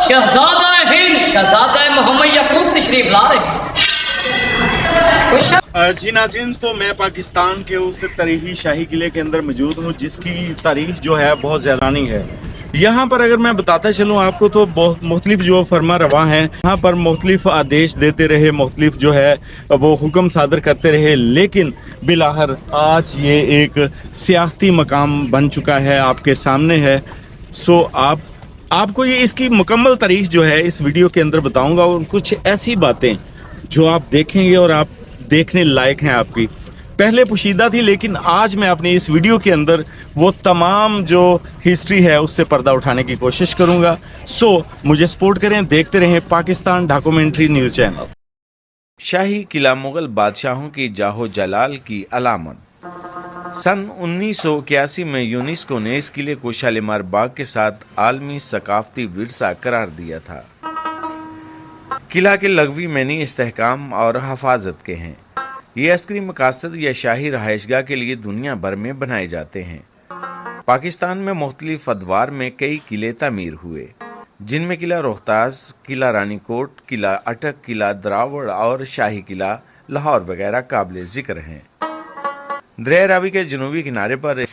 शहजादा हिंद शहजादा मोहम्मद याकूब तशरीफ ला रहे हैं। जी नाज़रीन, तो मैं पाकिस्तान के उस तारीखी शाही किले के अंदर मौजूद हूँ जिसकी तारीख जो है बहुत ज़्यादा है। यहाँ पर अगर मैं बताता चलूँ आपको तो बहुत मुख्तलिफ जो फरमा रवा हैं, यहाँ पर मुख्तलिफ आदेश देते रहे, मुख्तलिफ जो है वो हुक्म सादर करते रहे, लेकिन बिलाहर आज ये एक सियाहती मकाम बन चुका है, आपके सामने है। सो आपको ये इसकी मुकम्मल तारीख जो है इस वीडियो के अंदर बताऊंगा और कुछ ऐसी बातें जो आप देखेंगे और आप देखने लायक हैं। आपकी पहले पोशीदा थी, लेकिन आज मैं अपनी इस वीडियो के अंदर वो तमाम जो हिस्ट्री है उससे पर्दा उठाने की कोशिश करूंगा। सो मुझे सपोर्ट करें, देखते रहें पाकिस्तान डॉक्यूमेंट्री न्यूज़ चैनल। शाही किला मुगल बादशाहों की जाहो जलाल की अलामत। सन 1981 में यूनेस्को ने इस किले को शालीमार बाग के साथ आलमी सकाफती विरसा करार दिया था। किला के लग़वी मैनी इस्तेहकाम और हफाजत के हैं। ये अस्करी मकासद या शाही रहायशगाह के लिए दुनिया भर में बनाए जाते हैं। पाकिस्तान में मुख्तलिफ अदवार में कई किले तामीर हुए, जिनमें किला रोहतास, किला रानी कोट, किला अटक, किला द्रावड़ और शाही किला लाहौर वगैरह काबिल जिक्र हैं। दरिया रावी के जनूबी किनारे पर एक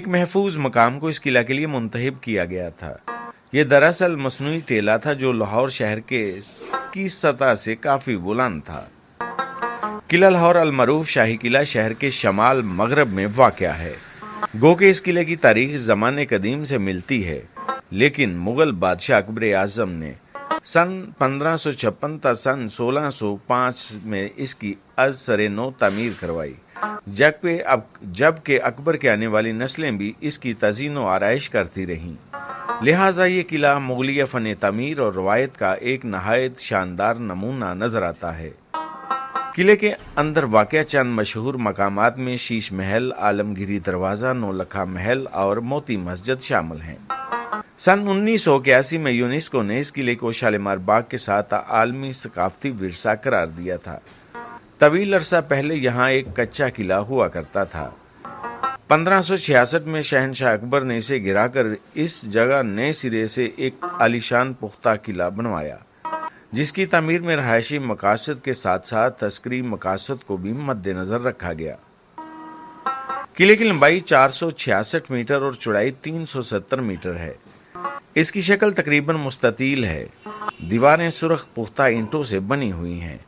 महफूज मकाम को इस किला के लिए मुंतहिब किया गया था। ये दरअसल मसनूई टेला था जो लाहौर शहर की सतह से काफी बुलंद था। किला लाहौर अल-मरूफ शाही किला शहर के शमाल मगरब में वाक़या है। गो के इस किले की तारीख ज़माने कदीम से मिलती है, लेकिन मुगल बादशाह अकबर आज़म ने सन 1556 तक सन 1605 में इसकी अज़-सरे नो तामीर करवाई, जबकि अकबर के आने वाली नस्लें भी इसकी तज़ीन व आराइश करती रहीं। लिहाजा ये किला मुगलिया फ़न तामीर और रवायत का एक नहायत शानदार नमूना नजर आता है। किले के अंदर वाक़या चंद मशहूर मकामात में शीश महल, आलमगिरी दरवाज़ा, नौलखा महल और मोती मस्जिद शामिल हैं। सन 1981 में यूनेस्को ने इस किले को शालीमार बाग के साथ आलमी सकाफती विरसा करार दिया था। तवील अरसा पहले यहाँ एक कच्चा किला हुआ करता था। 1566 में शहनशाह अकबर ने इसे गिराकर इस जगह नए सिरे से एक आलीशान पुख्ता किला बनवाया, जिसकी तामीर में रहायशी मकासद के साथ साथ तस्करी मकासद को भी मद्देनजर रखा गया। किले की लंबाई 466 मीटर और चौड़ाई 370 मीटर है। इसकी शक्ल तकरीबन मुस्ततील है। दीवारें सुर्ख पुख्ता ईंटों से बनी हुई हैं,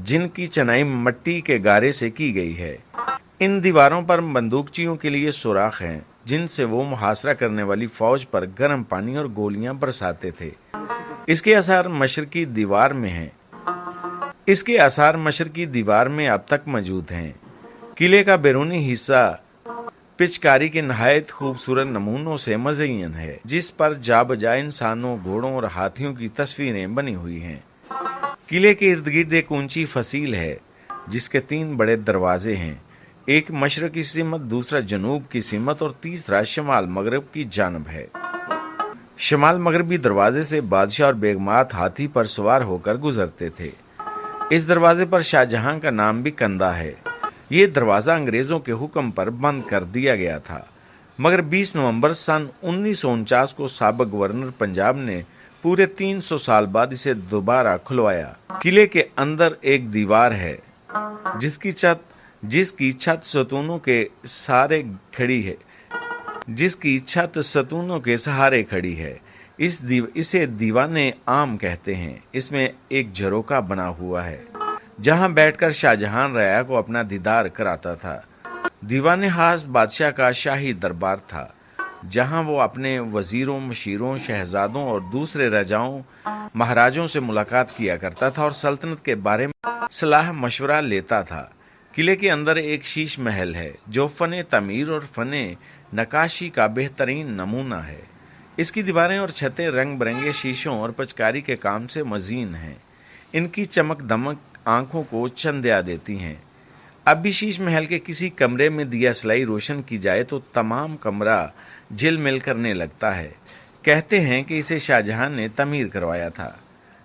जिनकी चनाई मिट्टी के गारे से की गई है। इन दीवारों पर बंदूकचियों के लिए सुराख हैं, जिनसे वो मुहासरा करने वाली फौज पर गर्म पानी और गोलियां बरसाते थे। इसके आसार मशरकी दीवार में अब तक मौजूद हैं। किले का बैरूनी हिस्सा पिचकारी के नहायत खूबसूरत नमूनों से मज़य्यन है, जिस पर जाबजा इंसानों, घोड़ों और हाथियों की तस्वीरें बनी हुई हैं। किले के इर्द गिर्द एक ऊंची फसील है, जिसके 3 बड़े दरवाजे हैं, एक मशरक की सिमत, दूसरा जनूब की सिमत और तीसरा शमाल मगरब की जानब है। शमाल मगरबी दरवाजे से बादशाह और बेगमात हाथी पर सवार होकर गुजरते थे। इस दरवाजे पर शाहजहां का नाम भी कंदा है। ये दरवाज़ा अंग्रेज़ों के हुक्म पर बंद कर दिया गया था, मगर 20 नवंबर सन 1949 को साबिक गवर्नर पंजाब ने पूरे 300 साल बाद इसे दोबारा खुलवाया। किले के अंदर एक दीवार है, जिसकी छत सतूनों के सहारे खड़ी है। इसे दीवाने आम कहते हैं। इसमें एक झरोका बना हुआ है, जहां बैठकर शाहजहां रया को अपना दीदार कराता था। दीवाने खास बादशाह का शाही दरबार था, जहां वो अपने वजीरों, मशीरों, शहजादों और दूसरे राजाओं महाराजों से मुलाकात किया करता था और सल्तनत के बारे में सलाह मशवरा लेता था। किले के अंदर एक शीश महल है, जो फ़न तामीर और फ़न नकाशी का बेहतरीन नमूना है। इसकी दीवारें और छतें रंग बिरंगे शीशों और पचकारी के काम से मज़ीन हैं। इनकी चमक दमक आंखों को चंदिया देती हैं। अब भी शीश महल के किसी कमरे में दिया सलाई रोशन की जाए तो तमाम कमरा झिलमिल करने लगता है। कहते हैं कि इसे शाहजहां ने तमीर करवाया था।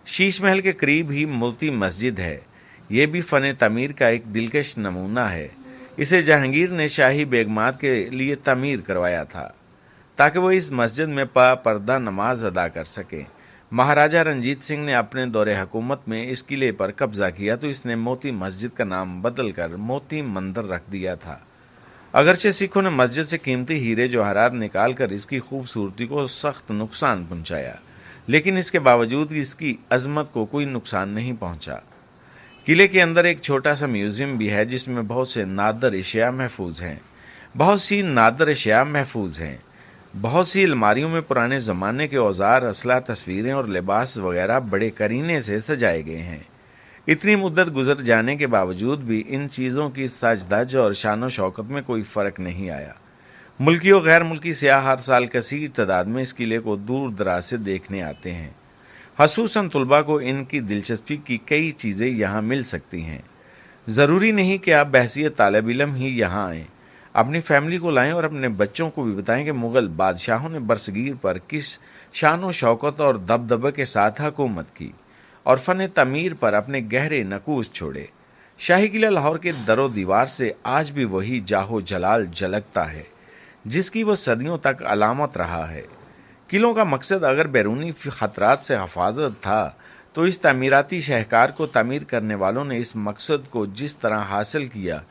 शीश महल के करीब ही मोती मस्जिद है। ये भी फ़न तमीर का एक दिलकश नमूना है। इसे जहांगीर ने शाही बेगमात के लिए तमीर करवाया था। ताकि वो इस मस्जिद में पर्दा नमाज अदा कर सकें। महाराजा रंजीत सिंह ने अपने दौरे हुकूमत में इस किले पर कब्जा किया तो इसने मोती मस्जिद का नाम बदलकर मोती मंदिर रख दिया था। अगरचे सिखों ने मस्जिद से कीमती हीरे जवाहरात निकाल कर इसकी खूबसूरती को सख्त नुकसान पहुंचाया, लेकिन इसके बावजूद इसकी अजमत को कोई नुकसान नहीं पहुंचा। किले के अंदर एक छोटा सा म्यूजियम भी है जिसमें बहुत से नादर अशिया महफूज हैं। बहुत सी अलमारियों में पुराने ज़माने के औजार, असला, तस्वीरें और लिबास वगैरह बड़े करीने से सजाए गए हैं। इतनी मुद्दत गुजर जाने के बावजूद भी इन चीज़ों की सज धज और शान शौकत में कोई फ़र्क नहीं आया। मुल्की और गैर मुल्की सियाह हर साल कसीर तादाद में इस किले को दूर दराज से देखने आते हैं। खसूसन तुलबा को इनकी दिलचस्पी की कई चीज़ें यहाँ मिल सकती हैं। ज़रूरी नहीं कि आप बहसियत तालिब इल्म ही यहाँ आएँ, अपनी फैमिली को लाएं और अपने बच्चों को भी बताएं कि मुग़ल बादशाहों ने बरसगीर पर किस शान व शौकत और दबदबे के साथ हुकूमत की और फ़न तमीर पर अपने गहरे नकूश छोड़े। शाही किला लाहौर के दरो दीवार से आज भी वही जाहो जलाल झलकता है जिसकी वो सदियों तक अलामत रहा है। किलों का मकसद अगर बैरूनी ख़तरात से हिफाजत था तो इस तमीराती शहकार को तमीर करने वालों ने इस मकसद को जिस तरह हासिल किया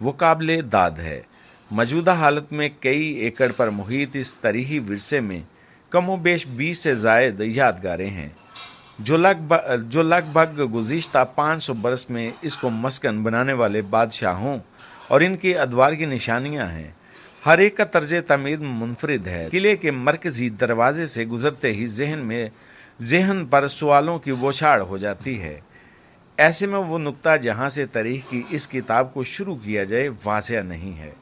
वो काबिल दाद है। मौजूदा हालत में कई एकड़ पर मुहित इस तरीही विरसे में कमोबेश 20 से ज़ायद यादगारें हैं जो लगभग गुज़िश्ता 500 बरस में इसको मस्कन बनाने वाले बादशाहों और इनके अदवार की निशानियां हैं। हर एक का तर्ज तमीर मुनफरिद है। किले के मरकजी दरवाजे से गुजरते ही जहन पर सवालों की बौछार हो जाती है। ऐसे में वो नुक्ता जहाँ से तारीख की इस किताब को शुरू किया जाए वाज़ेह नहीं है।